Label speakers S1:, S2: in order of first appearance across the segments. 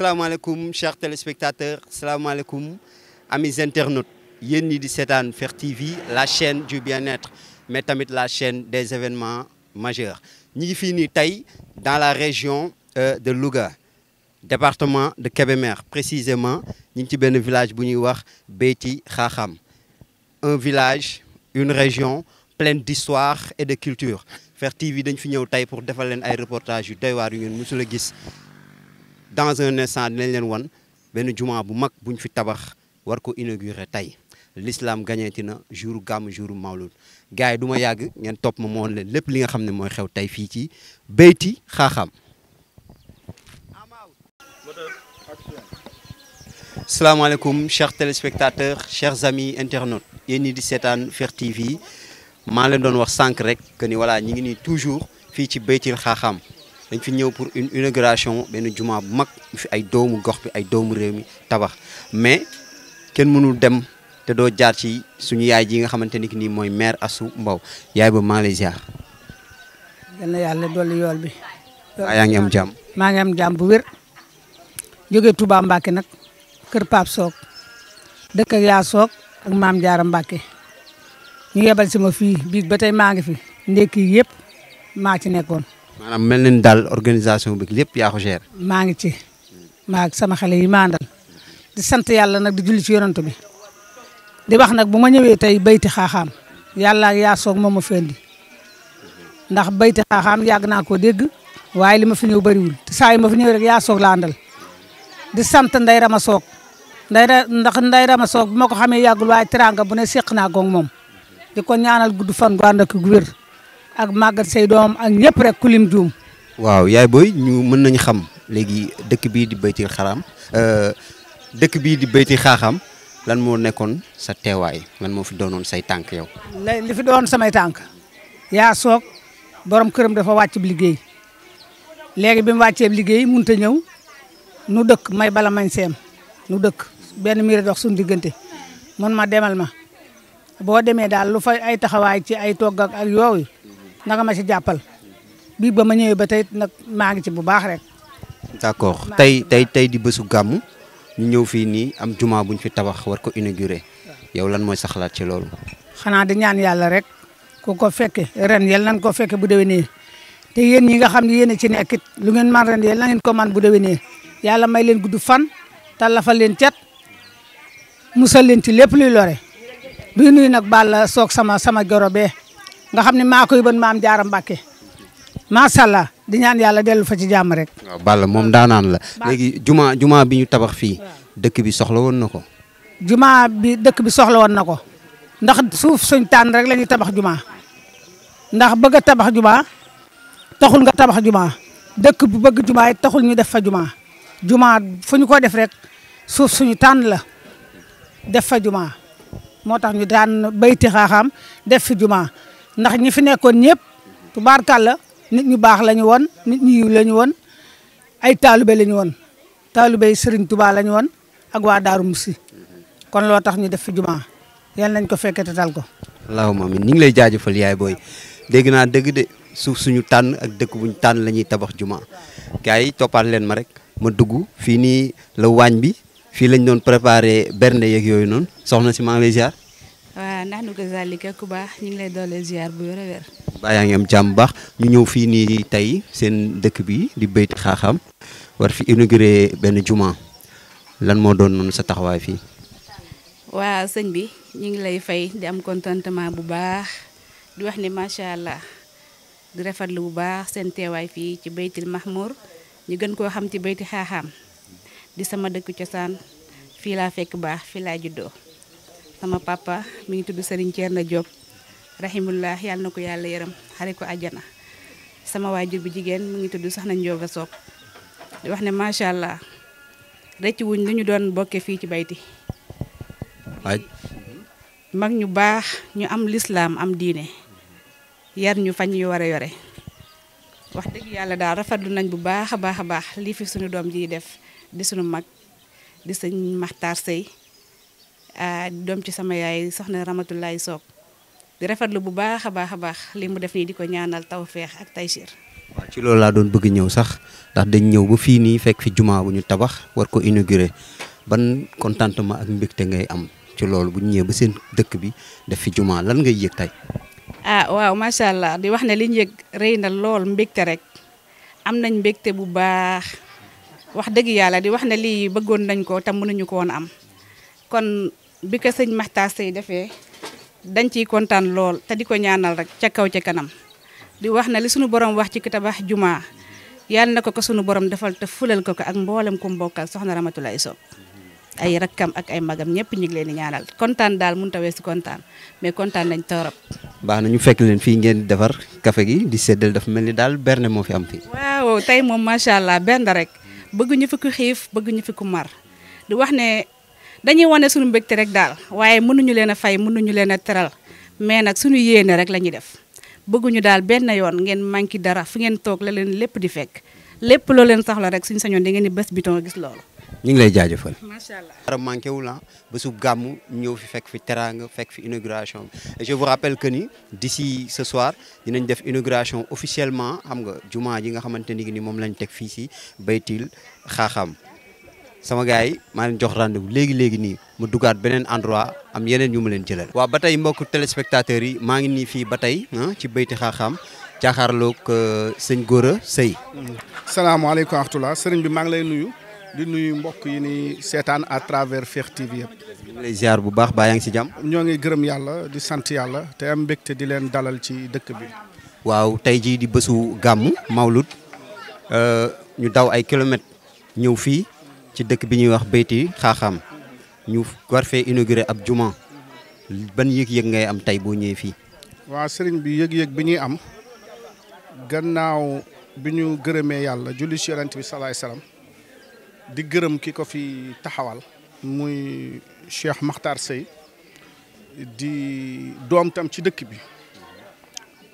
S1: salaamaaleykum chers téléspectateurs, salaamaaleykum amis internautes yéen ñi di seetaan Fekh TV la chaîne du bien-être mais tamit la chaîne des événements majeurs ñi ngi fii nii tey dans la région de Louga département de Kébémer précisément ñu ngi ci benn village bu ñuy wax Beyti Xaaxam un village une région pleine d'histoire et de culture Fekh TV dañ fi ñëw tey pour defal leen ay reportages yu doy waar yu ngeen mësul a gis dans un instant dinañ leen wan benn jumaa bu mag buñ fi tabax war ko inaugurer tey l'islam gañeeti na jour gàmm jour mawlud gars yi du ma yàgg ngeen topp ma moon leen lépp li nga xam ne mooy xew tey fii ci Beyti Xaaxam. salaamaaleykum chers téléspectateurs chers amis internautes yéen ñi di seetaan Fekh TV maa leen doon wax sànq rek que ni voilà ñi ngi nii toujours fii ci Beyti Xaaxam dañ fi ñëw pour une inauguration benn jumaa bu mag fi ay doomu gox bi ay doomu réew mi tabax mais kenn mënul dem te doo jaar ci suñu yaay ji nga xamante ni nii mooy mère Assou Mbow yaay ba maa lay ziar.
S2: yal na yàlla dolli yool bi.
S1: yaa ngi am jàmm.
S2: maa ngi am jàmm bu wér jógee Touba Mbacke nag kër Pape Sock dëkk ak yaa Sock ak maam Jaara Mbacke ñu yebal si ma fii bii ba tey maa ngi fi ndekki yëpp maa ci nekkoon.
S1: maanaam mel nañ daal organisation bi lépp yaa ko géré.
S2: maa ngi ci maa ak sama xale yi ma àndal di sant yàlla nag di julli ci yonent bi di wax nag bu ma ñëwee tey Beyti Xaaxam yàlla ak yaa Sock moom ma fendi ndax Beyti Xaaxam yàgg naa koo dégg waaye li ma fi ñëw bëriwul te saa yi ma fi ñëw rek yaa Sock laa àndal di sant Ndeye Rama Sock ndax Ndeye Rama Sock bu ma ko xamee yàggul waaye teranga bu ne seq naa ko ak moom di ko ñaanal gudd fan gu ànd ak gu wér ak màggat say doom ak ñëpp rek kulim juum.
S1: waaw yaay booy ñu mën nañu xam léegi dëkk bii di Beyti Xaaxam dëkk bii di Beyti Xaaxam lan moo nekkoon sa teewaay lan moo fi doonoon say tànk yow.
S2: li fi doon samay tànk yaa Sock borom këram dafa wàcc bi liggéey léegi bi mu wàccee liggéey mënut a ñëw nu dëkk may bala mañ seem nu dëkk benn miir dox suñu diggante man ma demal ma boo demee daal lu fay ay taxawaay ci ay togg ak yooyu naka ma ci jàppal bii ba ma ñëwee ba tey nag maa ngi ci bu baax rek.
S1: d'accord tey di bésu gàmmu ñu ñëw fii nii am jumaa buñ fi tabax war ko inaugurer yow lan mooy sa xalaat ci loolu.
S2: xanaa di ñaan yàlla rek ku ko fekke ren yal nañ ko fekke bu déwénee te yéen ñi nga xam ne yéen a ci nekkit lu ngeen man ren yal na ngeen ko man bu déwénee yàlla may leen gudd fan te lafal leen cat musal leen ci lépp luy lore du nuyu nag Balla Sock sama goro bee nga xam ne maa koy bën maam Jaara Mbàkke macha allah di ñaan yàlla dellu fa ci jàmm rek.
S1: waaw Balla moom daanaan la. léegi jumaa bi ñu tabax fii dëkk bi soxla woon na ko.
S2: jumaa bi dëkk bi soxla woon na ko ndax suuf suñ tànn rek la ñuy tabax jumaa ndax bëgg a tabax jumaa taxul nga tabax jumaa dëkk bu bëgg jumaa it taxul ñu def fa jumaa fu ñu ko def rek suuf suñu tànn la def fa jumaa moo tax ñu daan Beyti Xaaxam def fi jumaa ndax ñi fi nekkoon ñëpp tubaarkàlla nit ñu baax la ñu woon nit ñu yiw la ñu woon ay taalube la ñu woon taalube Serigne Touba la ñu woon ak waa Daaru Musi kon loo tax ñu def fi jumaa yal nañ ko fekke te tal ko.
S1: allahumma amiin ñu ngi lay jaajëfal yaay booy dégg naa dëgg de suuf suñu tànn ak dëkk buñu tànn la ñuy tabax jumaa gars yi toppaat leen ma rek ma dugg fii nii la waañ bi fii lañ doon préparé bernde yeeg yooyu noonu soxna si maa ngi lay ziar.
S3: waaw ndax nu ko zalika ku baax ñu ngi lay doole ziar bu wér a wér.
S1: baa yaa ngi am jàmm baax ñu ñëw fii nii tey seen dëkk bi di Beyti Xaaxam war fi inauguré benn jumaa lan moo doon noonu sa taxawaay fii.
S3: waaw sëñ bi ñu ngi lay fay di am contentement bu baax di wax ni macha allah di rafetlu bu baax seen teewaay fii ci Beytil Mahmour ñu gën koo xam ci Beyti Xaaxam di sama dëkku cosaan fii laa fekk baax fii laa juddoo sama papa mi ngi tudd Serigne Thierno Diop rahimullah yàlla na ko yàlla yërëm xare ko àjjana sama waajur bu jigéen mi ngi tudd Soxna Ndioba Sock di wax ne macha allah rëcc wuñ lu ñu doon bokke fii ci Beyti mag ñu baax ñu am lislaam am diine yar ñu fañ ñu war a yore wax dëgg yàlla daal rafetlu nañ bu baax a baax lii fi suñu doom ji def di suñu mag di sëñ Maxtaar Sey doom ci sama yaay soxna Ramatulaay Sock di rafetlu bu baax a baax li mu def nii di ko ñaanal tawfeex ak taysir
S1: waaw ci loolu laa doon bëgg ñëw sax ndax dañ ñëw ba fii nii fekk fi jumaa bu ñu tabax war ko inaugurer ban contentement ak mbégte ngay am ci loolu bu ñu ñëwee ba seen dëkk bi def fi jumaa lan ngay yëg tey.
S3: waaw macha allah di wax ne li ñu yëg rëy na lool mbégte rek am nañ mbégte bu baax wax dëgg yàlla di wax ne lii bëggoon nañ ko te mënuñu ko woon am kon bi ko sëñ Makhtar Seye defee dañ ciy kontaan lool te di ko ñaanal rek ca kaw ca kanam di wax ne li suñu borom wax ci ki tabax jumaa yàlla na ko suñu borom defal te fulal ko ak mboolem ku mbokkal soxna Ramatoulaye Sow ay rakkam ak ay magam ñëpp ñu ngi leen di ñaanal kontaan daal mënut a weesu kontaan mais kontaan nañ torop.
S1: baax na ñu fekk leen fii ngeen di defar café gi di séddal dafa mel ni daal berne moo fi am fii.
S3: waaw tey moom macha allah benn rek bëgguñu fi ku xiif bëgguñu fi ku mar di wax ne dañuy wane suñu mbégte rek daal waaye mënuñu leen a fay mënuñu leen a teral mais nag suñu yéene rek la ñuy def bëgguñu daal benn yoon ngeen manqué dara fu ngeen toog la leen lépp di fekk lépp loo leen soxla rek suñu sañoon da ngeen di bés biton gis loolu.
S1: ñu ngi lay jaajëfal.
S3: macha allah.
S1: dara manqué wul ah bésu gàmmu ñëw fi fekk fi teraanga fekk fi inauguration et je vous rappelle que ni d'ici ce soir dinañ def inauguration officiellement xam nga jumaa ji nga xamante ni moom lañ teg fii si Baytil Xaaxam sama gars yi maa leen jox rendez-vous léegi nii mu dugaat beneen endroit am yeneen yu mu leen jëlal. waaw ba tey mbokku téléspectateurs yi maa ngi nii fii ba tey ci Baytil Xaaxam jàkkaarloog sëñ Gora Seye.
S4: salaamaaleykum wa rahmatulah sëriñ bi maa ngi lay nuyu. di nuyu mbokk yi ni seetaan à travers Fekh TV yëpp.
S1: ñu ngi lay ziar bu baax baa yaa ngi si jàmm.
S4: ñoo ngi gërëm yàlla di sant yàlla te am mbégte di leen dalal ci dëkk bi.
S1: waaw tey jii di bésu gàmmu Mawlud ñu daw ay kilomètres ñëw fii ci dëkk bi ñuy wax Baytil Xaaxam ñu war fee inauguré ab juma ban yëg-yëg ngay am tey boo ñëwee fii.
S4: waaw sëriñ bi yëg-yëg bi ñuy am gannaaw bi ñu gërëmee yàlla julli ci Yonent bi salaay salaam. di gërëm ki ko fi taxawal muy Cheikh Makhtar Seye di doom tam ci dëkk bi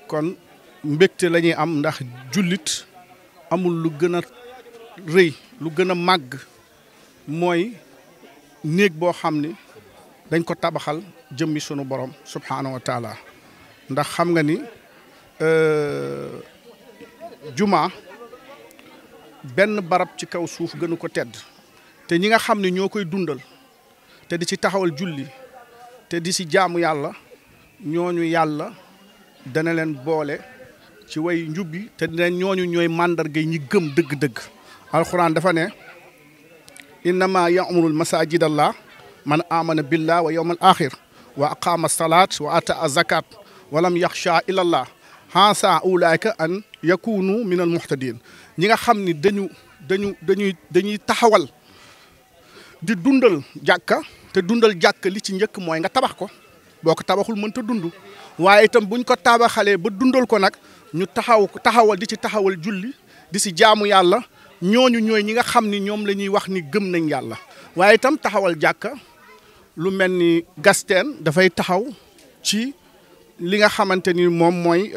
S4: kon mbégte la ñuy am ndax jullit amul lu gën a rëy lu gën a màgg mooy néeg boo xam ni dañ ko tabaxal jëmmi sunu borom subhaanahu wa taala ndax xam nga ni juma benn barab ci kaw suuf gënu ko tedd te ñi nga xam ne ñoo koy dundal te di ci taxawal julli te di ci jaamu yàlla ñooñu yàlla dana leen boole ci way njub yi te dina ñooñu ñooy màndarga ñi gëm dëgg-dëgg alxuraan dafa ne innama ya'murul masajidallah man amana billah wa yawmal axir wa aqama salat wa ata zakat walam yaxsha illallah hansa ulaika an yakunu min al muhtadin ñi nga xam ni dañuy taxawal di dundal jàkka te dundal jàkka li ci njëkk mooy nga tabax ko boo ko tabaxul mënta dund waaye itam buñ ko tabaxalee ba dundal ko nag ñu taxawal di ci taxawal julli di ci jaamu yàlla ñooñu ñooy ñi nga xam ni ñoom la ñuy wax ni gëm nañ yàlla waaye itam taxawal jàkka lu mel ni gasteen dafay taxaw ci li nga xamante ni moom mooy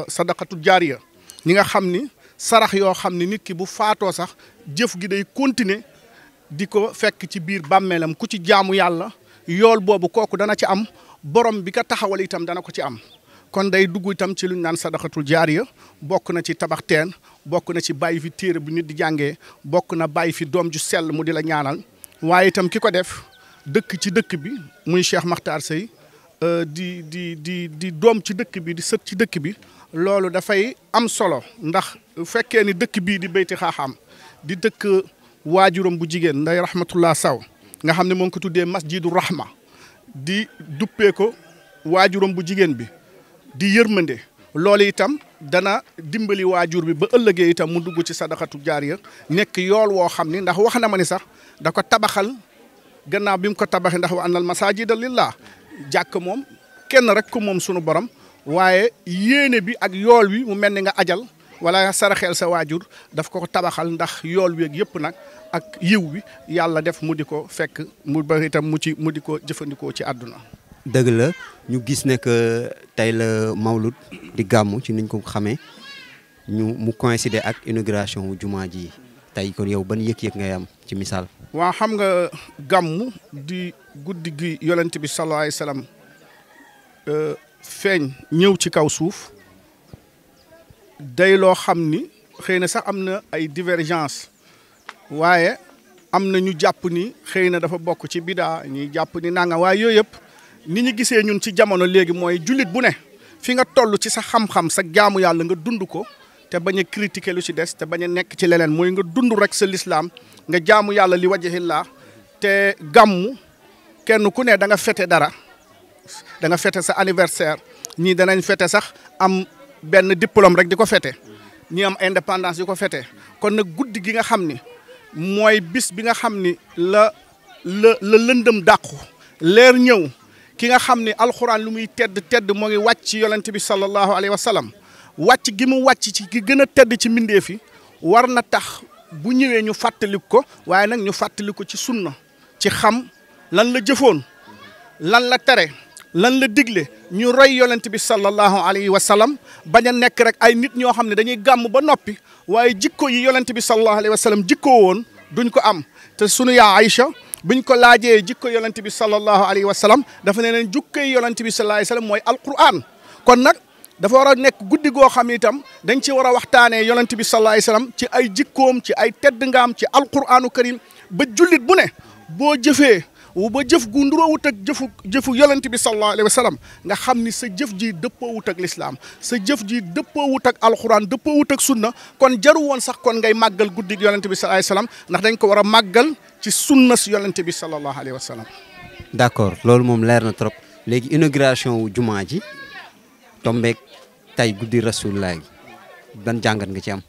S4: sadaqatu jaariya ñi nga xam ni sarax yoo xam ne nit ki bu faatoo sax jëf gi day continuer di ko fekk ci biir bàmmeelam ku ci jaamu yàlla yool boobu kooku dana ci am borom bi ka taxawal itam dana ko ci am kon day dugg itam ci lu ñu naan sadaqatul jaariya bokk na ci tabax teen bokk na ci bàyyi fi téere bu nit di jàngee bokk na bàyyi fi doom ju sell mu di la ñaanal waaye itam ki ko def dëkk ci dëkk bi muy Cheikh Makhtar Seye di doom ci dëkk bi di sët ci dëkk bi loolu dafay am solo ndax fekkee ni dëkk bii di Baytil Xaaxam di dëkk waajuram bu jigéen nday rahmatullah saw nga xam ne moo ngi ko tuddee masjidu rahma di duppee ko waajuram bu jigéen bi di yërmande loolu itam dana dimbali waajur bi ba ëllëgee itam mu dugg ci sadaqatu jaariya nekk yool woo xam ni ndax wax na ma ni sax da ko tabaxal gannaaw bi mu ko tabaxee ndax wa annal masajida lillah jàkk moom kenn rek ko moom sunu borom waaye yéene bi ak yool wi mu mel ni nga ajal wala saraxeel sa waajur daf ko tabaxal ndax yool wi ak yëpp nag ak yiw bi yàlla def mu di ko fekk mu ba itam mu di ko jëfandikoo ci àdduna.
S1: dëgg la ñu gis ne que tey la Mawlud di gàmmu ci niñ ko xamee mu coïncider ak inauguration wu jumaa ji tey kon yow ban yëg-yëg ngay am ci misaal.
S4: waa xam nga gàmmu di guddi gi yonent bi sallallahu alayhi wasallam feeñ ñëw ci kaw suuf day loo xam ni xëy na sax am na ay divergence waaye am na ñu jàpp ni xëy na dafa bokk ci bidaa ñuy jàpp ni nanga waaye yooyu yëpp ni ñu gisee ñun ci jamono léegi mooy jullit bu ne fi nga toll ci sa xam-xam sa jaamu yàlla nga dund ko te bañ a critiquer lu ci des te bañ a nekk ci leneen mooy nga dund rek sa lislaam nga jaamu yàlla li wajhillah te gàmmu kenn ku ne da nga fete dara da nga fete sa anniversaire ñii danañ fete sax am benn diplôme rek di ko fete ñi am indépendance di ko fete kon nag guddi gi nga xam ni mooy bis bi nga xam ni la lëndëm dàqu leer ñëw ki nga xam ni alxuraan lu muy tedd moo ngi wàcc ci yonent bi sallallahu alayhi wa sallam wàcc gi mu wàcc ci ki gën a tedd ci mbindeef yi war na tax bu ñëwee ñu fàttaliku ko waaye nag ñu fàttaliku ko ci sunna ci xam lan la jëfoon lan la tere lan la digle ñu roy yonent bi sallallahu alayhi wa sallam bañ a nekk rek ay nit ñoo xam ne dañuy gàmm ba noppi waaye jikko yi yonent bi sallallahu alayhi wa sallam jikkoo woon duñ ko am te sunu yaa Aïcha biñ ko laajee jikko yonent bi sallallahu alayhi wa sallam dafa ne leen jukkoy yonent bi sallallahu alayhi wa sallam mooy alquran kon nag dafa war a nekk guddi goo xam itam dañ ci war a waxtaanee yonent bi sallallahu alayhi wa sallam ci ay jikkoom ci ay tedd ngaam ci alquranu karim ba jullit bu ne boo jëfee ba jëf gu nduroowut ak jëfu yonent bi sallallahu alayhi wa sallam nga xam ni sa jëf ji dëppoowut ak lislaam sa jëf ji dëppoowut ak alquran dëppoowut ak sunna kon jaru woon sax kon ngay màggal guddi yonent bi sallallahu alayhi wa sallam ndax dañ ko war a màggal ci sunna si yonent bi sallallahu alayhi wa sallam.
S1: d'accord loolu moom leer na trop léegi inauguration wu jumaa ji tombeek tey guddi rasulullah ban jàngat nga ci am.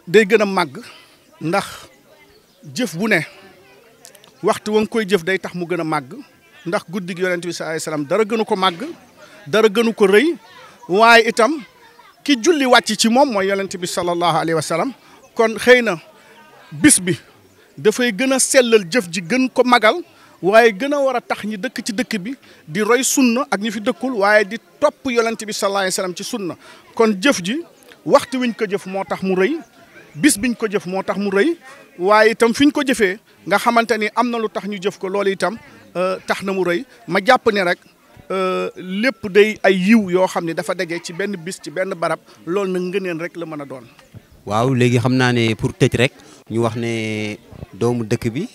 S4: day gën a màgg ndax jëf bu ne waxtu wa nga koy jëf day tax mu gën a màgg ndax guddi yonent bi sallallahu alayhi wa sallam dara gënu ko màgg dara gënu ko rëy waaye itam ki julli wàcc ci moom mooy yonent bi sallallahu alayhi wa sallam kon xëy na bis bi dafay gën a sellal jëf ji gën ko magal waaye gën a war a tax ñi dëkk ci dëkk bi di roy sunna ak ñi fi dëkkul waaye di topp yonent bi sallallahu alayhi wa sallam ci sunna kon jëf ji waxtu wiñ ko jëf moo tax mu rëy bis biñ ko jëf moo tax mu rëy waaye itam fi ñu ko jëfee nga xamante ni am na lu tax ñu jëf ko loolu itam tax na mu rëy ma jàpp ne rek lépp day ay yiw yoo xam ne dafa daje ci benn bis ci benn barab loolu nag ngëneen rek la mën a doon.
S1: waaw léegi xam naa ne pour tëj rek ñu wax ne doomu dëkk bi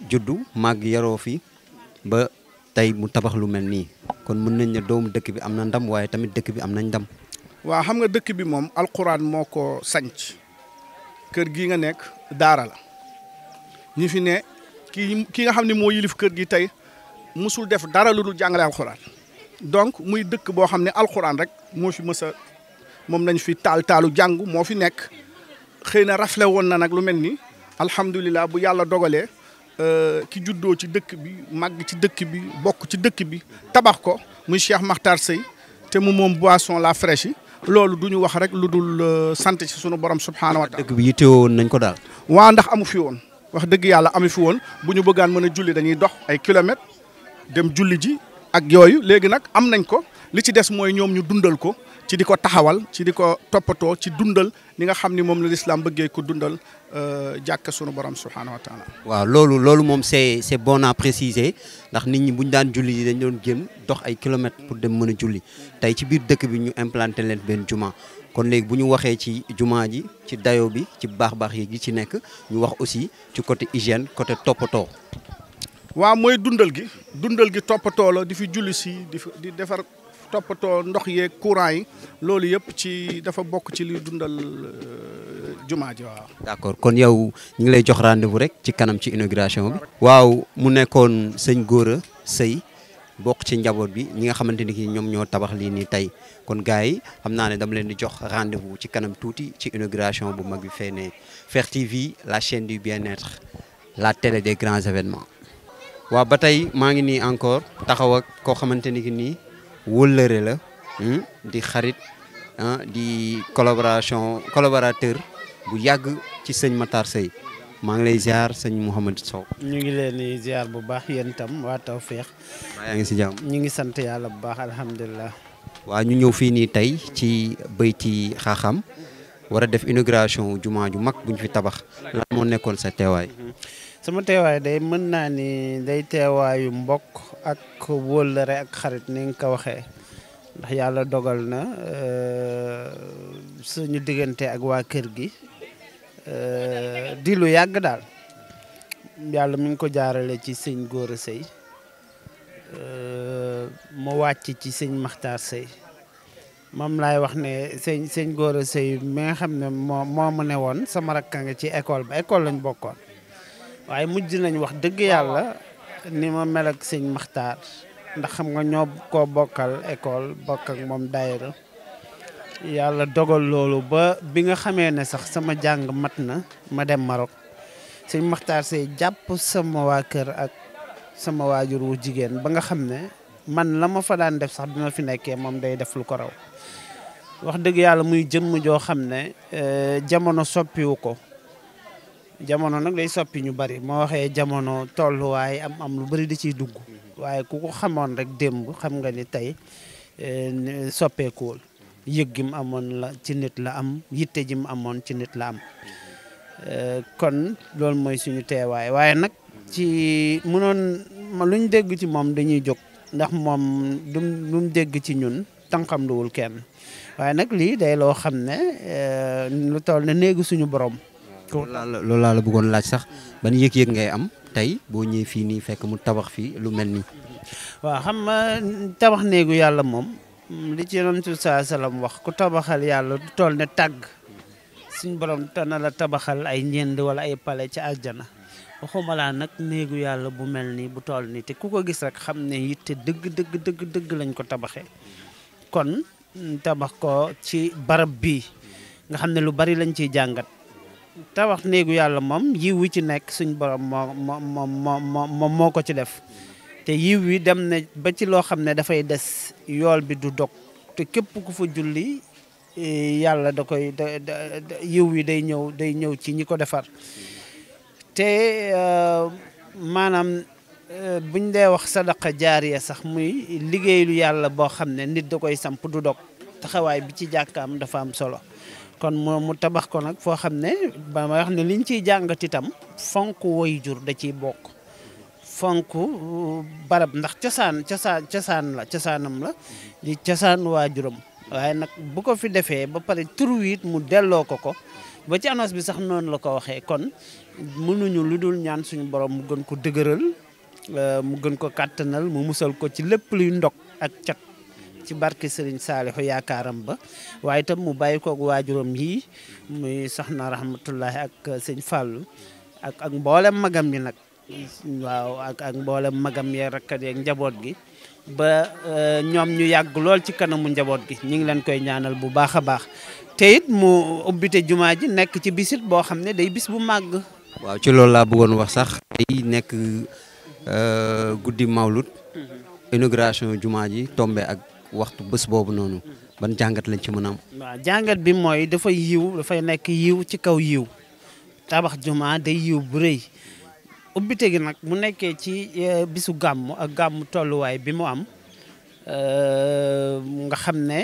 S1: juddu màgg yaroo fi ba tey mu tabax lu mel nii kon mën nañ ne doomu dëkk bi am na ndam waaye tamit dëkk bi am nañ ndam.
S4: waaw xam nga dëkk bi moom alquran moo ko sanc kër gi nga nekk daara la ñi fi ne ki nga xam ne moo yilif kër gi tey musul def dara lu dul jàngale alquran donc muy dëkk boo xam ne alquran rek moo fi mës a moom nañ fi taalu jàng moo fi nekk xëy na rafle woon na nag lu mel ni alhamdulilah bu yàlla dogalee ki juddoo ci dëkk bi màgg ci dëkk bi bokk ci dëkk bi tabax ko muy Cheikh Makhtar Seye te mu moom boisson la fraîche yi loolu du ñu wax rek lu dul sant ci sunu borom subhaanahu wa taala.
S1: dëkk bi yittewoo nañ ko daal.
S4: waa ndax amu fi woon wax dëgg yàlla amu fi woon bu ñu bëggaan mën a julli dañuy dox ay kilomètres dem julli ji ak yooyu léegi nag am nañ ko li ci des mooy ñoom ñu dundal ko ci di ko taxawal ci di ko toppatoo ci dundal li nga xam ni moom la lislaam bëggee ko dundal jàkka sunu borom subhaanahu wa taala.
S1: waaw loolu moom c'est bon à préciser ndax nit ñi bu ñu daan julli yi dañ doon génn dox ay kilomètres pour dem mën a julli tey ci biir dëkk bi ñu implanté leen benn juma kon léegi bu ñu waxee ci juma ji ci dayo bi ci baax yi ci nekk ñu wax aussi ci côté hygiène côté toppatoo.
S4: waaw mooy dundal gi toppatoo la di fi julli si di defar toppatoo ndox yeeg courant yi loolu yëpp ci dafa bokk ci li dundal jumaa ji waaw.
S1: d'accord kon yow ñu ngi lay jox rendez-vous rek ci kanam ci inauguration bi. waaw mu nekkoon sëñ Gora Seye bokk ci njaboot bi ñi nga xamante ni ki ñoom ñoo tabax lii nii tey kon gars yi xam naa ne dama leen di jox rendez-vous ci kanam tuuti ci inauguration bu mag bi fee ne Fekh TV la chaîne du bien-être la télé des grands événements. waaw ba tey maa ngi nii encore taxaw ak koo xamante ni ki nii wëllëre la di xarit di collaborateur bu yàgg ci sëñ Matar Seye maa ngi lay ziar sëñ Mouhamed Sow.
S5: ñu ngi leen di ziar bu baax yéen itam waa Tawfekh.
S1: yaa ngi si jàmm.
S5: ñu ngi sant yàlla bu baax alhamdulilah.
S1: waaw ñu ñëw fii nii tey ci Bayti Xaaxam war a def inauguration jumaa ju mag bu ñu fi tabax lan moo nekkoon sa teewaay.
S5: sama teewaay day mën naa ni day teewaayu mbokk ak wóllëre ak xarit ni nga ko waxee ndax yàlla dogal na suñu diggante ak waa kër gi di lu yàgg daal yàlla mi ngi ko jaarale ci sëñ Gora Seye mu wàcc ci sëñ Makhtar Seye moom laay wax ne sëñ Gora Seye mi nga xam ne moo mu ne woon sama rakka nga ci école ba école lañ bokkoon waaye mujj nañ wax dëgg yàlla ni ma mel ak sëñ Makhtar ndax xam nga ñoo ko bokkal école bokk ak moom daayira yàlla dogal loolu ba bi nga xamee ne sax sama jàng mat na ma dem Maroc sëñ Makhtar Seye jàpp sama waa kër ak sama waajur wu jigéen ba nga xam ne man la ma fa daan def sax bi ma fi nekkee moom day def lu ko raw wax dëgg yàlla muy jëmm joo xam ne jamono soppiwu ko jamono nag day soppi ñu bari moo waxee jamono tolluwaay am lu bari di ciy dugg waaye ku ko xamoon rek démb xam nga ni tey soppeekuwul yëg gi mu amoon la ci nit la am yitte ji mu amoon ci nit la am kon loolu mooy suñu teewaay waaye nag ci mënoon luñ dégg ci moom dañuy jóg ndax moom lu mu dégg ci ñun tànqam luwul kenn waaye nag lii day loo xam ne lu toll ne néegu suñu borom.
S1: loolu laa la bëggoon laaj sax ban yëg-yëg ngay am tey boo ñëwee fii nii fekk mu tabax fii lu mel nii.
S5: waaw xam nga tabax néegu yàlla moom li ci Yonent bi sallallahu alayhi wasallam wax ku tabaxal yàlla du toll ne tàgg suñu borom dana la tabaxal ay ñend wala ay pale ci àjjana waxuma laa nag néegu yàlla bu mel nii bu toll nii te ku ko gis rek xam ne yitte dëgg lañ ko tabaxee kon tabax ko ci barab bii nga xam ne lu bari lañ ciy jàngat. tabax néegu yàlla moom yiw wi ci nekk suñ borom moo ko ci def te yiw wi dem na ba ci loo xam ne dafay des yool bi du dog te képp ku fa julli yàlla da koy yiw wi day ñëw ci ñi ko defar te maanaam buñ dee wax sadaqa jaariya sax muy liggéeyu yàlla boo xam ne nit da koy samp du dog taxawaay bi ci jàkkaam dafa am solo kon mu tabax ko nag foo xam ne ba ma wax ne liñ ciy jàngat itam fonk woy jur da ciy bokk fonk barab ndax cosaanam la di cosaan waajuram waaye nag bu ko fi defee ba pare tur wi it mu delloo ko ba ci annonce bi sax noonu la ko waxee kon mënuñu lu dul ñaan suñu borom mu gën ko dëgëral mu gën ko kàttanal mu musal ko ci lépp luy ndog ak cat ci barke Serigne Saliou yaakaaram ba waaye itam mu bàyyi koog waajuram yi muy soxna rahmatullahi ak sëñ Fallou ak mboolem magam yi nag waaw ak mboolem magam yee rakkat yeeg njaboot gi ba ñoom ñu yàgg lool ci kanamu njaboot gi ñu ngi leen koy ñaanal bu baax a baax te it mu ubbite jumaa ji nekk ci bisit boo xam ne day bis bu màgg.
S1: waaw ci loolu laa bëggoon wax sax day nekk guddi mawlud inauguration jumaa ji tombé ak waxtu bés boobu noonu ban jàngat lañ ci mën a am.
S5: waaw jàngat bi mooy dafay nekk yiw ci kaw yiw tabax jumaa day yiw bu rëy ubbite gi nag mu nekkee ci bisu gàmm ak gàmm tolluwaay bi mu am nga xam ne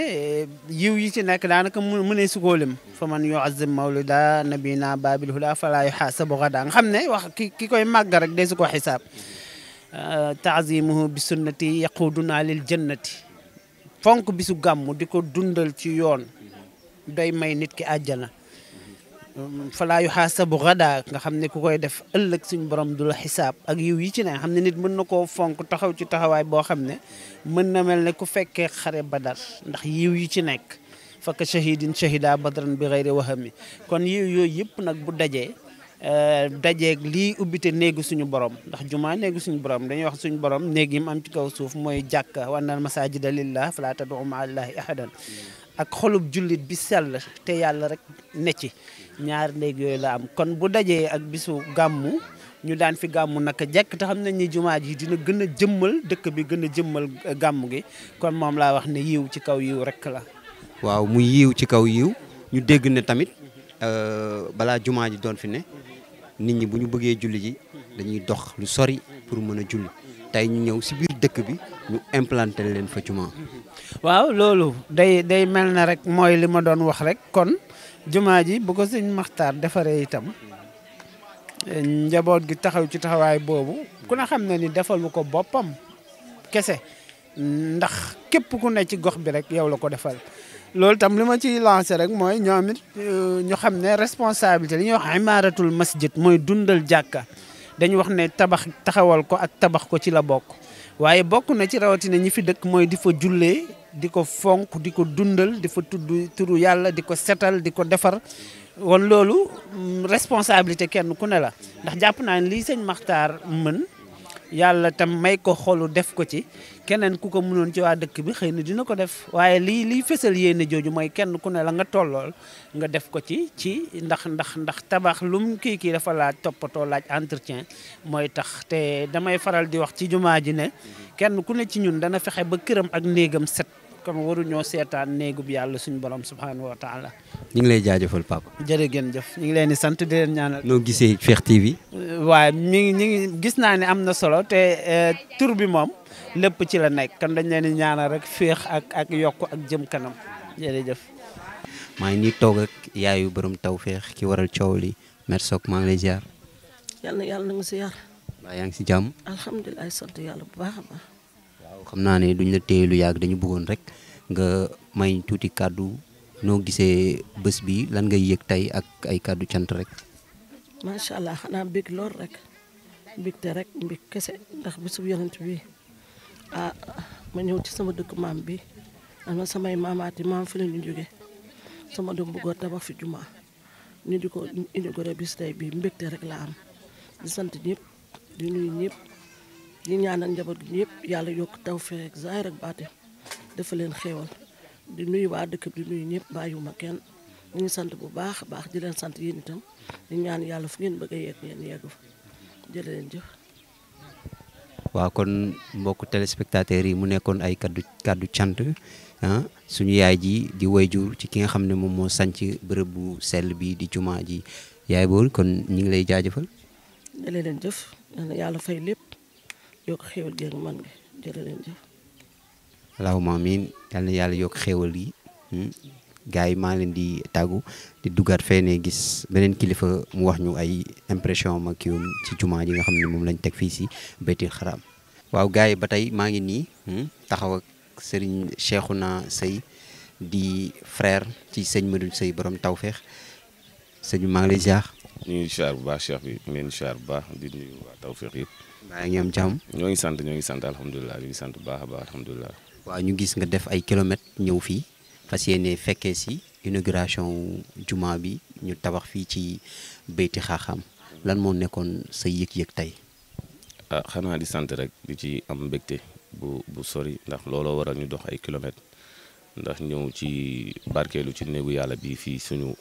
S5: yiw yi ci nekk daanaka mu ne su koo lim fa man yu'azzim mawlida nabina babil huda fala yuhasabu ghadan nga xam ne wax ki koy màgg rek de su ko xisaab taazimuhu bi sunnati yaquduna lil jannati fonk bisu gàmm di ko dundal ci yoon doy may nit ki àjjana falaa yu xaasabu gada nga xam ne ku koy def ëllëg suñ borom du la xisaab ak yiw yi ci ne xam ne nit mën na koo fonk taxaw ci taxawaay boo xam ne mën na mel ne ku fekkee xare badar ndax yiw yi ci nekk fakka shahidin shahida badran bi xayri wahami kon yiw yooyu yëpp nag bu dajeeg lii ubbite néegu suñu borom ndax jumaa néegu suñu borom dañuy wax suñu borom néeg yi mu am ci kaw suuf mooy jàkka wa annal masajida lillah fala tad'u ma'a allahi ahadan ak xolub jullit bi sell te yàlla rek ne ci ñaar néeg yooyu la am kon bu dajee ak bisu gàmmu ñu daan fi gàmmu naka jekk te xam nañ ni jumaa ji dina gën a jëmmal dëkk bi gën a jëmmal gàmmu gi kon moom laa wax ne yiw ci kaw yiw rek la.
S1: waaw muy yiw ci kaw yiw ñu dégg ne tamit balaa jumaa ji doon fi ne nit ñi bu ñu bëggee julli ji dañuy dox lu sori pour mën a julli tey ñu ñëw si biir dëkk bi ñu implanté leen fa jumaa.
S5: waaw loolu day mel na rek mooy li ma doon wax rek kon jumaa ji bu ko sëñ Maxtaar defaree itam njaboot gi taxaw ci taxawaay boobu ku ne xam na ni defalu ko boppam kese ndax képp ku ne ci gox bi rek yow la ko defal. loolu tam li ma ciy lancé rek mooy ñoom it ñu xam ne responsabilité li ñuy wax imaaratul masjid mooy dundal jàkka dañu wax ne taxawal ko ak tabax ko ci la bokk waaye bokk na ci rawatina ñi fi dëkk mooy di fa jullee di ko fonk di ko dundal di fa tudd turu yàlla di ko setal di ko defar woon loolu responsabilité kenn ku ne la ndax jàpp naa ne lii sëñ Makhtar mën yàlla tam may ko xolu def ko ci keneen ku ko mënoon ci waa dëkk bi xëy na dina ko def waaye liy fësal yéene jooju mooy kenn ku ne la nga tollool nga def ko ci ndax tabax lum kii dafa laaj toppatoo laaj entretien mooy tax te damay faral di wax ci jumaa ji ne kenn ku ne ci ñun dana fexe ba këram ak néegam set kon waruñoo seetaan néegub yàlla suñu borom subhanahu wa taala.
S1: ñu ngi lay jaajëfal papa.
S5: jërë ngeen jëf ñu ngi leen di sant di leen ñaanal.
S1: noo gisee Fekh TV.
S5: waaye ñi ngi gis naa ne am na solo te tur bi moom lépp ci la nekk kon dañ leen di ñaanal rek féex ak yokk ak jëm kanam jërëjëf.
S1: maa ngi nii toog ak yaayu borom Tawfekh ki waral coow li Mère Sock maa ngi lay ziar.
S6: yàlla na nga si yar.
S1: waaw yaa ngi si jàmm.
S6: alhamdulilah sant yàlla bu baax a baax.
S1: waaw xam naa ne duñ la téye lu yàgg dañu bëggoon rek nga may tuuti kàddu noo gisee bés bi lan ngay yëg tey ak ay kàddu cant rek.
S6: macha allah xanaa bég lool rek mbégte rek mbég kese ndax bésub yonent bi ma ñëw ci sama dëkk maam bi am samay maamaati maam fi la ñu jóge sama doom bu góor tabax fi juma ñu di ko inauguré bis tey bi mbégte rek la am di sant ñëpp di nuyu ñëpp di ñaanal njaboot gi ñëpp yàlla yokk tawfeex zaahir ak baatin dafa leen xéewal di nuyu waa dëkk bi di nuyu ñëpp bàyyiwuma kenn ñu ngi sant bu baax a baax di leen sant yéen itam di ñaan yàlla fu ngeen bëgg a yegg ngeen yegg fa jërë leen jëf.
S1: waaw kon mbokku téléspectateurs yi mu nekkoon ay kaddu cant suñu yaay ji di wayjur ci ki nga xam ne moom moo sanc bërëb bu sell bi di jumaa ji yaay bool kon ñu ngi lay jaajëfal.
S6: jërë leen jëf yàlla fay lépp yokk xéewal gi ak man gi jërë leen jëf.
S1: allahumma amiin yal na yàlla yokk xéewal yi gars yi maa leen di tàggu di duggaat fee ne gis beneen kilifa mu wax ñu ay impression ma kii ci jumaa ji nga xam ne moom lañ teg fii si Baytil Xaram. waaw gars yi ba tey maa ngi nii taxaw ak Serigne Cheikhouna Seye di frère ci sëñ Medoune Seye borom Tawfekh sëñ bi maa ngi lay ziar.
S7: ñu ngi ziar bu baax Cheikh bi ñu leen ziar bu baax di nuyu waa Tawfekh yëpp.
S1: maa ngi am jàmm.
S7: ñoo ngi sant alhamdulilah ñu ngi sant bu baax a baax alhamdulilah.
S1: waaw ñu gis nga def ay kilomètres ñëw fii fas yéene fekkee si inauguration juma bi ñu tabax fii ci Baytil Xaram lan moo nekkoon sa yëg-yëg tey.
S7: xanaa di sant rek di ci am mbégte bu sori ndax looloo waral ñu dox ay kilomètres ndax ñëw ci barkeelu ci néegu yàlla bi fii suñu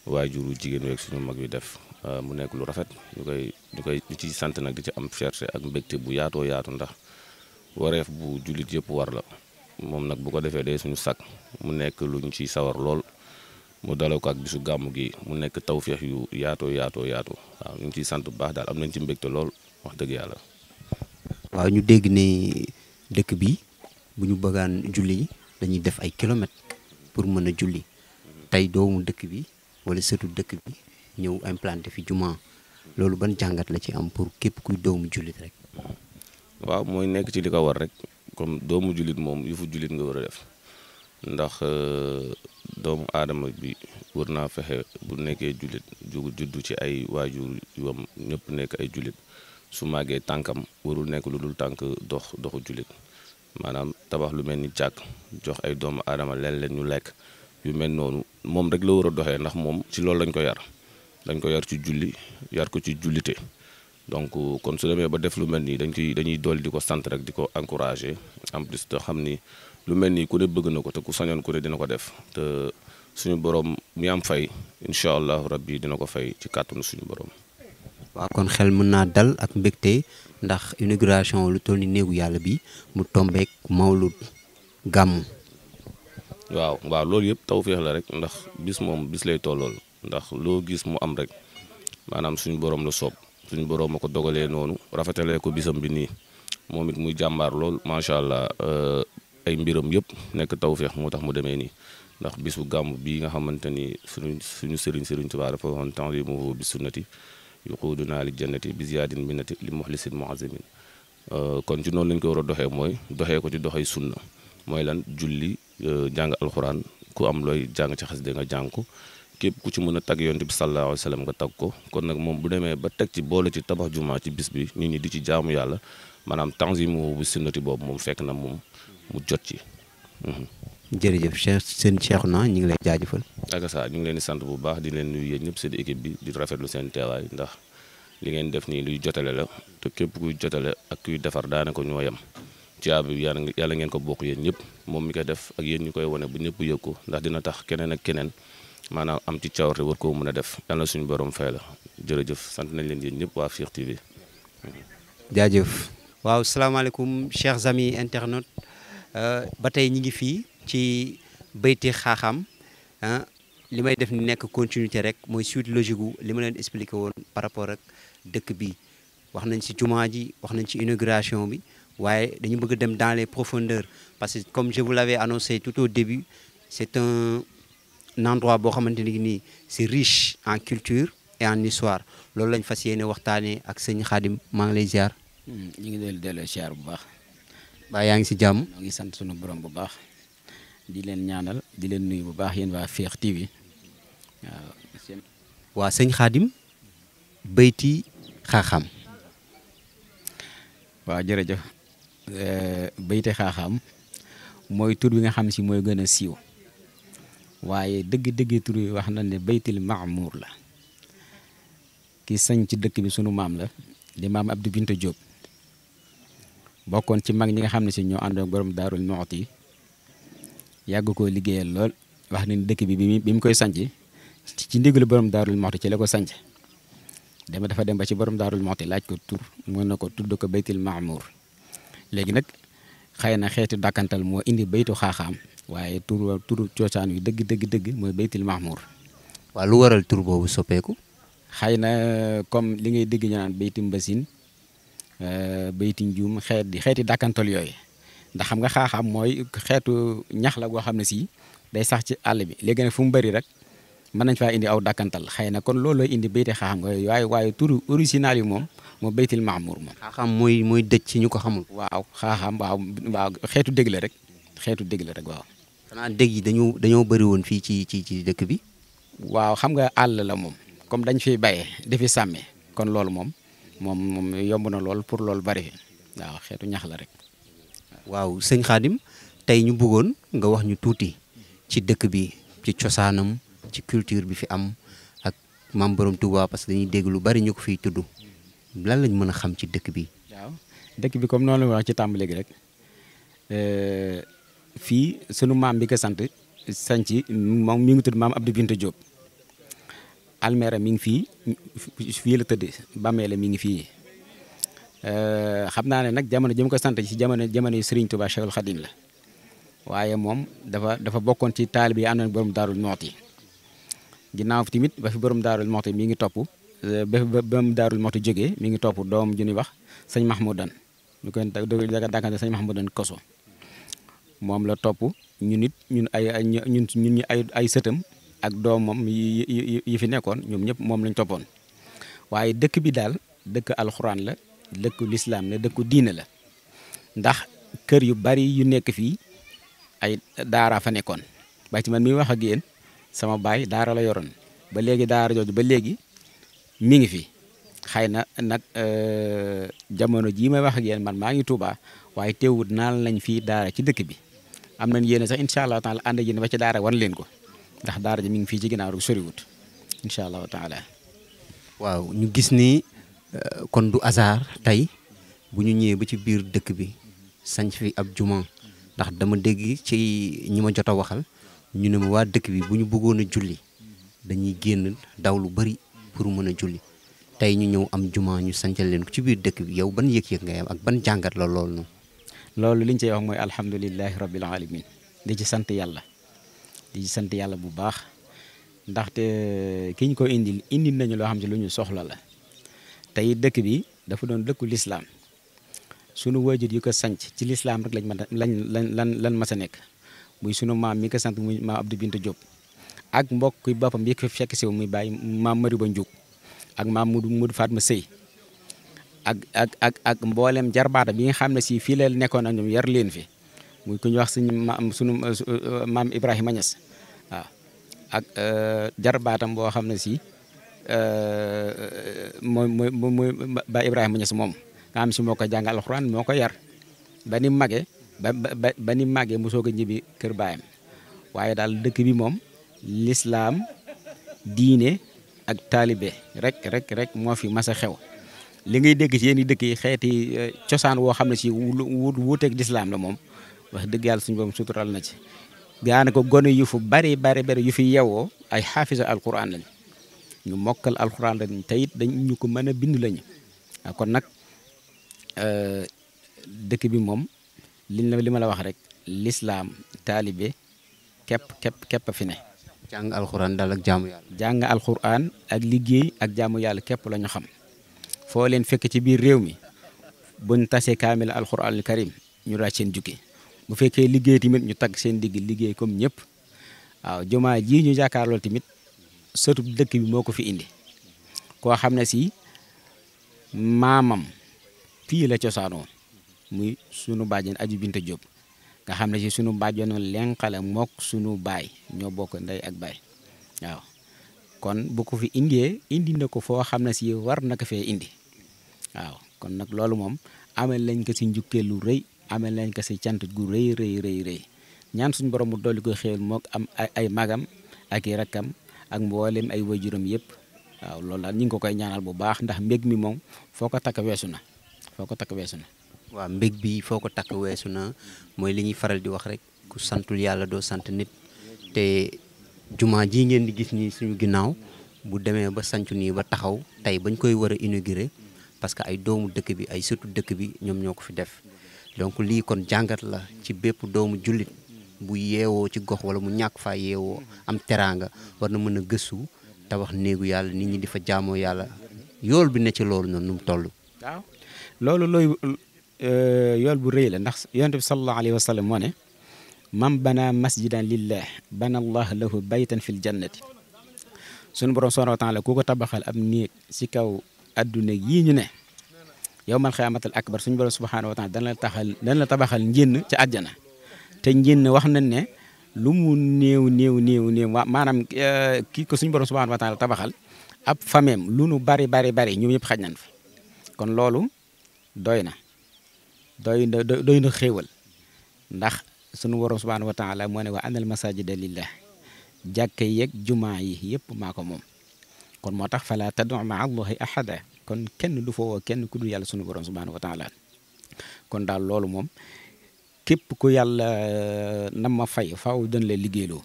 S7: waajuru jigéen week suñu mag bi def mu nekk lu rafet ñu ci sant nag di ci am fierté ak mbégte bu yaatoo yaatu ndax wareef bu jullit yëpp war la moom nag bu ko defee day suñu sakk mu nekk lu ñu ciy sawar lool mu daloo ko ak bisu gàmmu gi mu nekk tawféex yu yaatoo waaw ñu ngi ciy sant bu baax daal am nañ ci mbégte lool wax dëgg yàlla.
S1: waaw ñu dégg ne dëkk bi bu ñu bëggaan julli dañuy def ay kilomètres pour mën a julli tey doomu dëkk bi wala sëtu dëkk bi ñëw implanté fi juma loolu ban jàngat la ci am pour képp kuy doomu jullit rek.
S7: waaw mooy nekk ci li ko war rek comme doomu jullit moom yëfu jullit nga war a def ndax doomu aadama bi war naa fexe bu nekkee jullit juddu ci ay waajur yoom ñëpp nekk ay jullit su màggee tànkam warul nekk lu dul tànk doxu jullit maanaam tabax lu mel ni jàkk jox ay doomu aadama leen ñu lekk yu mel noonu moom rek la war a doxee ndax moom ci loolu lañ ko yar ci julli yar ko ci jullite donc kon su demee ba def lu mel nii dañuy dolli di ko sant rek di ko encourager en plus te xam ni lu mel nii ku ne bëgg na ko te ku sañoon ku ne dina ko def te suñu borom mi am fay incha allahu rabbi dina ko fay ci kàttanu suñu borom.
S1: waaw kon xel mën naa dal ak mbégte ndax inauguration lu toll ni néegu yàlla bi mu tombeek mawlud gàmmu.
S7: waaw loolu yëpp tawféex la rek ndax bis moom bis lay tollool ndax loo gis mu am rek maanaam suñu borom la soob suñu borom ma ko dogalee noonu rafetalee ko bisam bi nii moom it muy jàmbaar lool macha allah ay mbiram yëpp nekk tawféex moo tax mu demee nii ndax bisu gàmmu bii nga xamante ni suñu sëriñ Tuubaa dafa waxoon ta'ziimuhu bi sunnati yuquudunaa li jannati bi ziyaadin minnati li muxlisin muazimin kon ci noonu lañ ko war a doxee mooy doxee ko ci doxee sunna mooy lan julli jàng alxuraan ku am looy jàng ci xasida nga jàng ko képp ku ci mën a tagg yonent bi sallallahu alayhi wa sallam nga tagg ko kon nag moom bu demee ba teg ci boole ci tabax jumaa ci bis bi nit ñi di ci jaamu yàlla maanaam tanzimu bu sunnati boobu moom fekk na moom mu jot ci.
S1: jërëjëf seen Cheikhouna ñu ngi lay jaajëfal.
S7: ak saa ñu ngi leen di sant bu baax di leen nuyu yéen ñëpp seen équipe bi di rafetlu seen teewaay ndax li ngeen def nii luy jotale la te képp kuy jotale ak kuy defar daanaka ñoo yem ci bi yàlla ngeen ko bokk yéen ñëpp moom mi koy def ak yéen ñu koy wane bu ñëpp yëg ko ndax dina tax keneen ak keneen maanaam am ci cawarte war koo mën a def yàlla suñu borom fay la jërëjëf sant nañ leen yéen ñëpp waa Fekh TV.
S1: jaajëf. waaw salaamaaleykum chers amis internautes ba tey ñi ngi fii ci Beyti Xaaxam li may def ni nekk continuité rek mooy suite logique gu li ma leen expliqué woon par rapport ak dëkk bi wax nañ ci jumaa ji wax nañ ci inauguration bi waaye dañu bëgg dem dans les profondeurs parce que comme je vous l'avais annoncé tout au début c'est un endroit boo xamante ni nii c'est riche en culture et en histoire loolu lañ fas yéene waxtaanee ak sëñ Khadim maa ngi lay ziar.
S8: ñu ngi leen delloo ziar bu baax.
S1: ba yaa ngi si jàmm.
S8: ñoo ngi sant sunu borom bu baax di leen ñaanal di leen nuyu bu baax yéen waa Fekh TV waaw.
S1: waa sëñ Khadim Beyti Xaaxam.
S8: waaw jërëjëf Beyti Xaaxam mooy tur bi nga xam si mooy gën a siiw waaye dëgg-dëgg tur yi wax na ne Beytil Maamuur la ki sañ ci dëkk bi sunu maam la di maam Abdou Binta Diop. bokkoon ci mag ñi nga xam ne si ñoo àndoon borom Daarul Muxti yàgg koo liggéeyal lool wax nañ dëkk bi bi mu koy sanc ci ndigalu borom Daarul Muxti ci la ko sanc dafa dem ba ci borom Daarul Muxti laaj ko tur mën na ko tudd ko Beytil Maamuur léegi nag xëy na xeetu dàkkantal moo indi Beytu Xaaxaam waaye turu coosaan wi dëgg mooy Beytil Maamuur.
S1: waaw lu waral tur boobu soppeeku.
S8: xëy na comme li ngay dégg ñu naan Beyti Mbasin Beyti Njuum xeeti dàkkantal yooyu ndax xam nga xaaxaam mooy xeetu ñax la goo xam ne si day sax ci àll bi léegi nag fu mu bëri rek mën nañ faa indi aw dàkkantal xëy na kon loolu lay indi Beyti Xaaxaam waaye turu original yi moom Beytil Maamuur moom.
S1: xaaxaam mooy dëj ci ñu ko xamul.
S8: waaw xaaxaam waaw xeetu dégg la rek waaw.
S1: xanaa dëgg yi dañoo bëri woon fii ci dëkk bi.
S8: waaw xam nga àll la moom comme dañ fiy bayee di fi sàmmee kon loolu moom yomb na lool pour loolu bari fi waaw xeetu ñax la rek.
S1: waaw sëñ Khadim tey ñu bëggoon nga wax ñu tuuti ci dëkk bi ci cosaanam ci culture bi fi am ak maam Borom Touba parce que dañuy dégg lu bari ñu ko fiy tudd lan lañ mën a xam ci dëkk bi.
S8: waaw dëkk bi comme noonu la wax ci tàmbali gi rek fii sunu maam bi ko sanc moom mi ngi tudd maam Abdou Binta Diop. almeera mi ngi fii la tëdd bàmmeele mi ngi fii xam naa ne nag jamono jëm ko sant ci jamono Serigne Touba Cheikhul Khadim la waaye moom dafa bokkoon ci taalib yi àndoon borom Daarul Muxti ginnaaw tamit ba fi borom Daarul Muxti mi ngi topp ba borom Daarul Muxti jógee mi ngi topp doom ju ñuy wax sëñ Mahmoudan ñu koy dàkkante sëñ Mahmoudan Koso moom la topp ñun ay sëtam ak doomam yi fi nekkoon ñoom ñëpp moom lañ toppoon waaye dëkk bi daal dëkk alxuraan la dëkku lislaam la dëkku diine la ndax kër yu bari yu nekk fii ay daara fa nekkoon ba ci man mi wax ak yéen sama baay daara la yoroon ba léegi daara jooju ba léegi mi ngi fi xëy na nag jamono jii may wax ak yéen man maa ngi Tuubaa waaye teewut naan lañ fii daara ci dëkk bi am nañ yéene sax incha allah taala ànd yéen ba ci daara wan leen ko ndax daara ji mi ngi fii ci ginnaaw rek soriwut incha allahu taala.
S1: waaw ñu gis ni kon du hasard tey bu ñu ñëwee ba ci biir dëkk bi sanc fi ab juma ndax dama dégg ci ñi ma jot a waxal ñu ne ma waa dëkk bi bu ñu bëggoon a julli dañuy génn daw lu bari pour mën a julli tey ñu ñëw am juma ñu sancal leen ko ci biir dëkk bi yow ban yëg-yëg nga am ak ban jàngat la loolu noonu.
S8: loolu liñ cey wax mooy alhamdulilahi rabbil alamin di ci sant yàlla. di sant yàlla bu baax ndaxte ki ñu ko indi nañu loo xam ne lu ñu soxla la tey dëkk bi dafa doon dëkku lislaam sunu waajur yi ko sanc ci lislaam rek lan mas a nekk muy sunu maam mi ko sant muy maam Abdou Binta Diop ak mbokk boppam yi ko fekk si muy bàyyi maam Mari Ba Njuug ak maam Mudu Fatma Sëy ak mboolem jarbaata bi nga xam ne si fii la nekkoon ak ñoom yar leen fi muy ku ñu wax sunu maam Ibrahima Niass waaw ak jarbaatam boo xam ne si mooy ba Ibrahima Niass moom nga xam si moo ko jàng alxuraan moo ko yar ba ni màggee ba ni màggee mu soog a ñibbi kër baayam waaye daal dëkk bi moom lislaam diine ak taalibe rek moo fi mas a xew li ngay dégg ci yenn dëkk yi xeeti cosaan woo xam ne si wuuteeg lislaam la moom wax dëgg yàlla suñu borom sutural na ci gaana ko gone yu fu bari yu fi yewoo ay xaafisa alquran lañ ñu mokkal alquran lañ te it dañ ñu ko mën a bind lañu kon nag dëkk bi moom li ma la wax rek lislaam taalibe képp fi ne.
S1: jàng alxuraan daal ak jaamu yàlla.
S8: jàng alxuraan ak liggéey ak jaamu yàlla képp la ñu xam foo leen fekk ci biir réew mi buñ tasee kaamil alxuraanul karim ñu daaj seen jukki bu fekkee liggéey tamit ñu tagg seen digg liggéey comme ñëpp waaw jumaa ji ñu jàkkaarloo tamit sëtub dëkk bi moo ko fi indi koo xam ne si maamam fii la cosaanoo muy sunu bàjjen Aju Binta Diop nga xam ne si sunu bàjjenoon lenqale mook sunu baay ñoo bokk ndey ak baay waaw kon bu ko fi indee indi na ko foo xam ne si war na ko fee indi waaw kon nag loolu moom amal lañ ko si njukkee lu rëy amal lañ ko si cant gu rëy ñaan suñu borom mu dolli ko xéewal mook am ay magam ak i rakkam ak mboolem ay waajuram yëpp waaw loolu daal ñu ngi ko koy ñaanal bu baax ndax mbég mi moom foo ko takk weesu na waaw mbég bi foo ko takk weesu na mooy li ñuy faral di wax rek ku santul yàlla doo sant nit te jumaa ji ngeen di gis nii suñu ginnaaw bu demee ba sancu nii ba taxaw tey bañ koy war a inaugurer parce que ay doomu dëkk bi ay sëtu dëkk bi ñoom ñoo ko fi def donc lii kon jàngat la ci bépp doomu jullit bu yeewoo ci gox wala mu ñàkk faa yeewoo am teraanga war na mën a gëstu tabax néegu yàlla nit ñi di fa jaamoo yàlla yool bi ne ci loolu noonu nu mu toll. waaw loolu yool bu rëy la ndax yonent bi sallallahu alayhi wa sallam moo ne man bana masjidan lillah bana allah lahu baytan fil jannati sunu borom subhanahu wa taala ku ko tabaxal ab néeg si kaw adduna yii ñu ne yawmal xiyaamatul akbar suñu borom subhanahu wa taala dana la tabaxal njënn ci àjjana te njënn wax nañ ne lu mu néew maanaam kii ko suñu borom subhanahu wa taala tabaxal ab fameem lu nu bari ñoom ñëpp xaj nañ fi kon loolu doy na xéewal ndax sunu borom subhanahu wa taala moo ne wa anal masajida lillah jàkka yeeg jumaa yi yëpp maa ko moom kon moo tax fala tad'u ma'a allahi ahada kon kenn du foo kenn ku dul yàlla sunu borom subhanahu wa taala kon daal loolu moom képp ku yàlla nam ma fay faaw dañ la liggéeyloo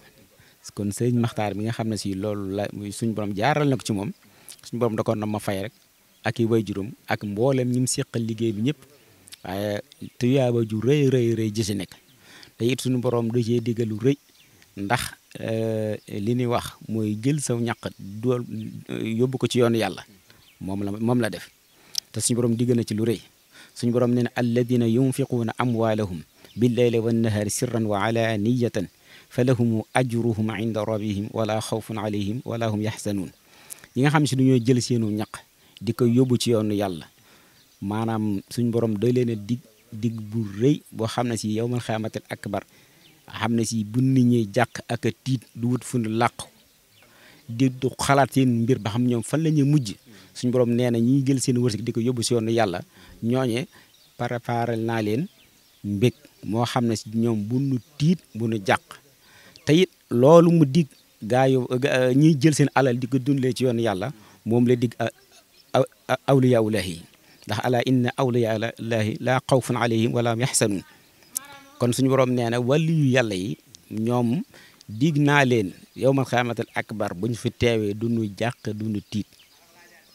S8: kon sëñ Maxtaar bi nga xam ne si loolu la suñu borom jaaral na ko ci moom suñu borom da ko nam ma fay rek ak i waajuram ak mboolem ñi mu seqal liggéey bi ñëpp waaye tuyaaba ju rëy ji si nekk te it suñu borom da cee diggal lu rëy ndax li ñuy wax mooy jël saw ñaq dool yóbbu ko ci yoonu yàlla moom la def te suñu borom diggal na ci lu rëy suñu borom nee na alladina yunfiquuna amwaalahum billayli wannahaari sirran wa alaaniyatan fa lahum ajruhum inda rabbihim wala xawfun alayhim wala hum yaxzanuun ñi nga xam si dañoo jël seenu ñaq di ko yóbbu ci yoonu yàlla maanaam suñ borom doy leen a dig bu rëy boo xam ne si yawmal xiyaamatil akbar xam ne si bu nit ñi jàq ak a tiit du wut fu ñu làqu di du xalaat seen mbir ba xam ñoom fan la ñuy mujj suñ borom nee na ñiy jël seen wërsëg di ko yóbbu si yoonu yàlla ñooñe préparé naa leen mbég moo xam ne si ñoom bu nu tiit bu nu jàq te it loolu mu dig gaa yu ñiy jël seen alal di ko dundlee ci yoonu yàlla moom la dig awliyaa ulaahi ndax ala inna awliyaa laahi laa xawfun alayhim wala hum yaxsanuun kon suñu borom nee na wàllu yu yàlla yi ñoom dig naa leen yawmal xiyaamatil akbar bu ñu fi teewee du ñu jàq du ñu tiit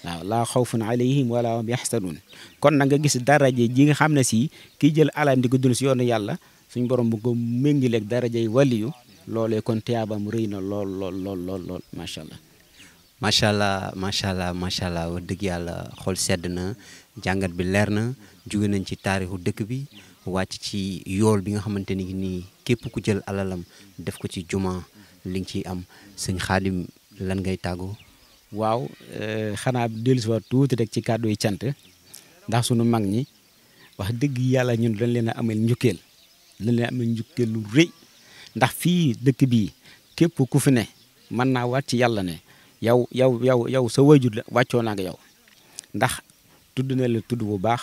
S8: waaw laa xawfun alayhim wala hum yaxsanuun kon na nga gis daraje ji nga xam ne si kii jël alal di ko dund si yoonu yàlla suñu borom bu ko méngileeg daraje yi wàlliyu loolee kon tiyaabam rëy na lool macha allah.
S1: macha allah wax dëgg yàlla xol sedd na jàngat bi leer na jóge nañ ci taarixu dëkk bi wàcc ci yool bi nga xamante ni nii képp ku jël alalam def ko ci juma li nga ciy am sëñ Xaadim lan ngay tàggoo.
S8: waaw xanaa dellusiwaat tuuti rek ci kàddu yi cant ndax sunu mag ñi wax dëgg yàlla ñun dañ leen a amel njukkeel lu rëy ndax fii dëkk bii képp ku fi ne mën naa wàcc yàlla ne yow sa wayjur la wàccoo naa nga yow ndax tudd na la tudd bu baax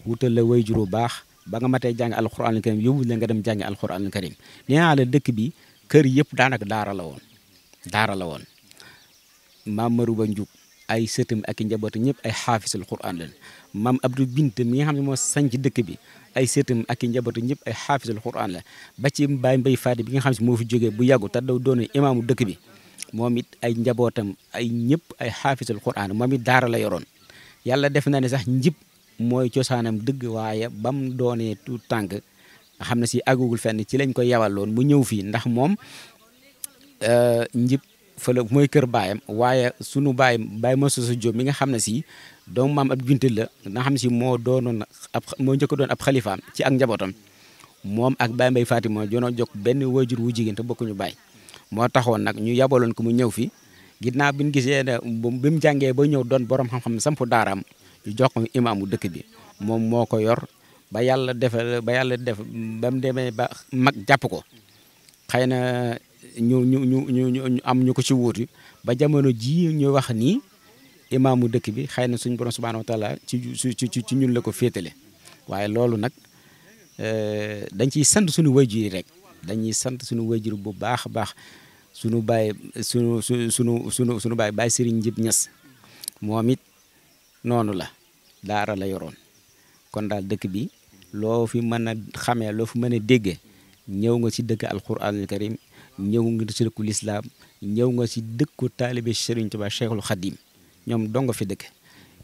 S8: wutal la wayjur bu baax ba nga matee jàng alxuraanul karim yóbbu la nga dem jàngi alxuraanul karim nee naa la dëkk bi kër yëpp daanaka daara la woon maam Marouba Ndiouk ay sëtam ak i njabootam ñëpp ay xaafisul Qur'an lañ maam Abdou Bint mi nga xam ne moo sanc dëkk bi ay sëtam ak i njabootam ñëpp ay xaafisul Qur'an la ba ci Baye Mbaye Fadi bi nga xam ne moo fi jógee bu yàggu te daw doon imaamu dëkk bi moom it ay njabootam ay ñëpp ay xaafisul Qur'an moom it daara la yoroon yàlla def na ne sax njib mooy cosaanam dëgg waaye bam doonee tout tànk nga xam ne si àggugul fenn ci lañ ko yawaloon mu ñëw fii ndax moom njib fële mooy kër baayam waaye sunu baay Moussa Diop mi nga xam ne si doomu maam ab bintal la nga xam ne si moo njëkk doon ab xalifaam ci ak njabootam moom ak Baye Mbaye Fatima jonoo jokk benn waajur wu jigéen te bokkuñu baay moo taxoon nag ñu yabaloon ko mu ñëw fi ginnaaw bi ñu gisee ne bi mu jàngee ba ñëw doon borom xam-xam ne sampu daaraam ñu jox ko imaamu dëkk bi moom moo ko yor ba yàlla def ba mu demee ba mag jàpp ko xëy na ñu am ñu ko ci wuuti ba jamono ji ñu wax nii imaamu dëkk bi xëy na suñu borom subhanahu wa taala ci ñun la ko féetale waaye loolu nag dañ ciy sant suñu wayjur yi rek dañuy sant suñu wayjur bu baax a baax suñu baay suñu baay Serigne Njib Ñas moom it noonu la daara la yoroon kon daal dëkk bi loo fi mën a xamee loo fi mën a déggee ñëw nga ci dëkk alquranul karim ñëw nga ci dëkku lislaam ñëw nga ci dëkku taalibe Serigne Touba Cheikhul Khadim ñoom donga fi dëkk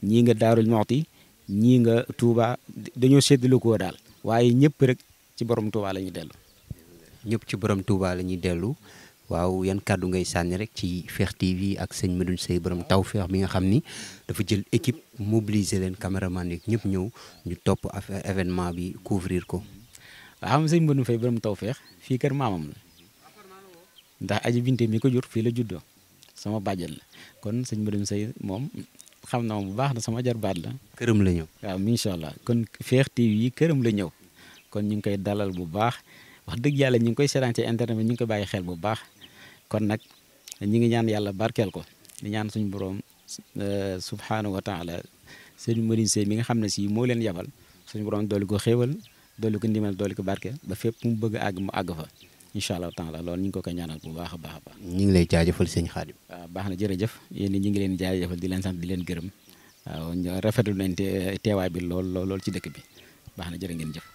S8: ñii nga Daarul Muxti ñii nga Touba dañoo séddale ko daal waaye ñëpp rek ci borom Touba la ñuy dellu.
S1: ñëpp ci borom Touba la ñuy dellu waaw yan kàddu ngay sànni rek ci Fekh TV ak sëñ Medoune Seye borom Tawfekh bi nga xam ni dafa jël équipe mobiliser leen caméraman yi ñëpp ñëw ñu topp affaire événement bi couvrir ko.
S8: waaw xam sëñ Medoune Seye borom Tawfekh fii kër maamam la ndax aji binte mi ko jur fii la juddoo sama bàjjen la kon sëñ Medoune Seye moom xam na bu baax na sama jarbaat la.
S1: këram la ñëw
S8: waaw incha allah kon Fekh TV yi këram la ñëw kon ñu ngi koy dalal bu baax wax dëgg yàlla ñu ngi koy seetaan ci internet bi ñu ngi koy bàyyi xel bu baax kon nag ñu ngi ñaan yàlla barkeel ko di ñaan suñu borom subhanahu wa taala sëñ Medoune Seye mi nga xam ne si moo leen yabal suñu borom dooli ko xéewal dooli ko ndimal dooli ko barke ba fépp mu bëgg a àgg mu àgg fa incha allah taala loolu ñu ngi ko koy ñaanal bu baax a baax a baax.
S1: ñu ngi lay jaajëfal sëñ Khadim.
S8: waaw baax na jërëjëf yéen ñu ngi leen jaajëfal di leen sant di leen gërëm waaw rafetlu nañ teewaay bi lool ci dëkk bi baax na jërë ngeen jëf.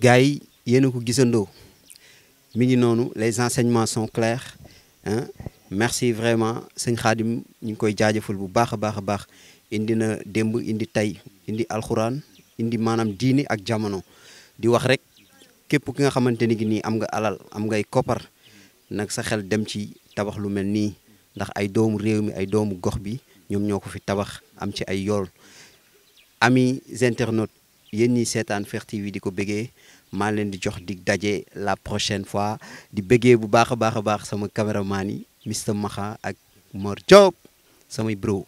S1: gars yi yéen a ko gisandoo mi ngi noonu les enseignements sont clairs hein merci vraiment sëñ Khadim ñu ngi koy jaajëfal bu baax a baax indi na démb indi tey indi alxuraan indi maanaam diini ak jamono di wax rek képp ki nga xamante ni nii am nga alal am ngay koppar nag sa xel dem ci tabax lu mel nii ndax ay doomu réew mi ay doomu gox bi ñoom ñoo ko fi tabax am ci ay yool amis internautes yéen ñi seetaan Fekh TV di ko bëggee maa leen di jox dig daje la prochaine fois di bëggee bu baax a baax sama caméraman yi Mr Maxa ak Mor Diop samay bro